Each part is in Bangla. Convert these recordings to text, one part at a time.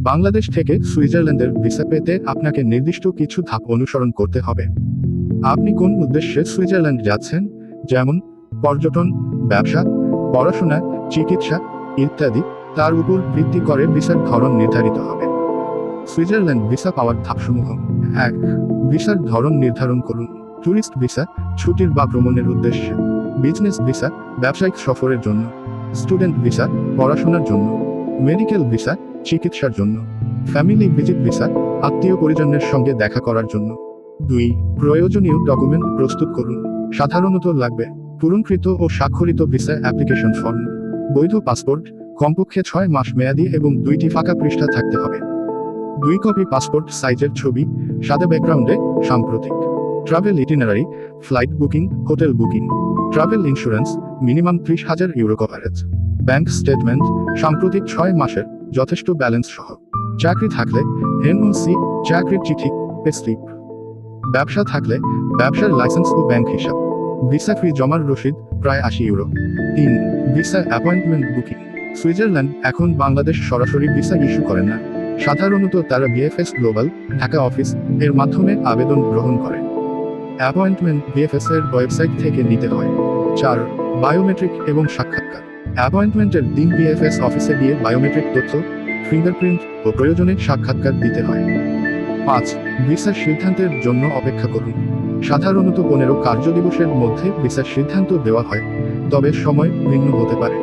বাংলাদেশ থেকে সুইজারল্যান্ডের ভিসা পেতে আপনাকে নির্দিষ্ট কিছু ধাপ অনুসরণ করতে হবে। আপনি কোন উদ্দেশ্যে সুইজারল্যান্ড যাচ্ছেন, যেমন পর্যটন, ব্যবসা, পড়াশোনা, চিকিৎসা ইত্যাদি, তার উপর ভিত্তি করে ভিসার ধরন নির্ধারিত হবে। সুইজারল্যান্ড ভিসা পাওয়ার ধাপসমূহ: 1. ভিসার ধরন নির্ধারণ করুন। ট্যুরিস্ট ভিসা, ছুটির বা ভ্রমণের উদ্দেশ্যে। বিজনেস ভিসা, ব্যবসায়িক সফরের জন্য। স্টুডেন্ট ভিসা, পড়াশোনার জন্য। মেডিকেল ভিসা, চিকিৎসার জন্য। ফ্যামিলি ভিজিট ভিসা, আত্মীয় পরিজনের সঙ্গে দেখা করার জন্য। 2. প্রয়োজনীয় ডকুমেন্ট প্রস্তুত করুন। সাধারণত লাগবে পূরণকৃত ও স্বাক্ষরিত ভিসা অ্যাপ্লিকেশন ফর্ম, বৈধ পাসপোর্ট, কমপক্ষে 6 মাস মেয়াদি এবং 2টি ফাঁকা পৃষ্ঠা থাকতে হবে। 2 কপি পাসপোর্ট সাইজের ছবি, সাদা ব্যাকগ্রাউন্ডে, সাম্প্রতিক। Travel itinerary, flight booking, hotel booking. Travel insurance, minimum 30,000 euro coverage. Bank statement, সাম্প্রতিক 6 মাসের, যথেষ্ট ব্যালেন্স সহ। চাকরি থাকলে এনওসি, চাকরির চিঠি, পে স্লিপ। ব্যবসা থাকলে ব্যবসার লাইসেন্স ও ব্যাংক হিসাব। ভিসা ফি জমার রসিদ, প্রায় 80 euro. 3. Visa appointment booking. Switzerland এখন বাংলাদেশ সরাসরি ভিসা ইস্যু করে না। সাধারণত তারা বিএফএস গ্লোবাল, ঢাকা অফিস এর মাধ্যমে আবেদন গ্রহণ করে। অ্যাপয়েন্টমেন্ট বিএফএস এর ওয়েবসাইট থেকে নিতে হয়। 4. বায়োমেট্রিক এবং সাক্ষাৎকার। অ্যাপয়েন্টমেন্টের দিন বিএফএস অফিসে গিয়ে বায়োমেট্রিক তথ্য, ফিঙ্গারপ্রিন্ট ও প্রয়োজনে সাক্ষাৎকার দিতে হয়। 5. ভিসার সিদ্ধান্তের জন্য অপেক্ষা করুন। সাধারণত 15 কার্যদিবসের মধ্যে ভিসার সিদ্ধান্ত দেওয়া হয়, তবে সময় ভিন্ন হতে পারে।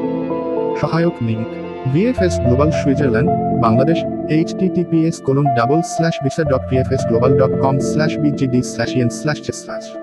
সহায়ক link: BFS global Switzerland, Bangladesh, https://visa.bfsglobal.com/bgd/en/.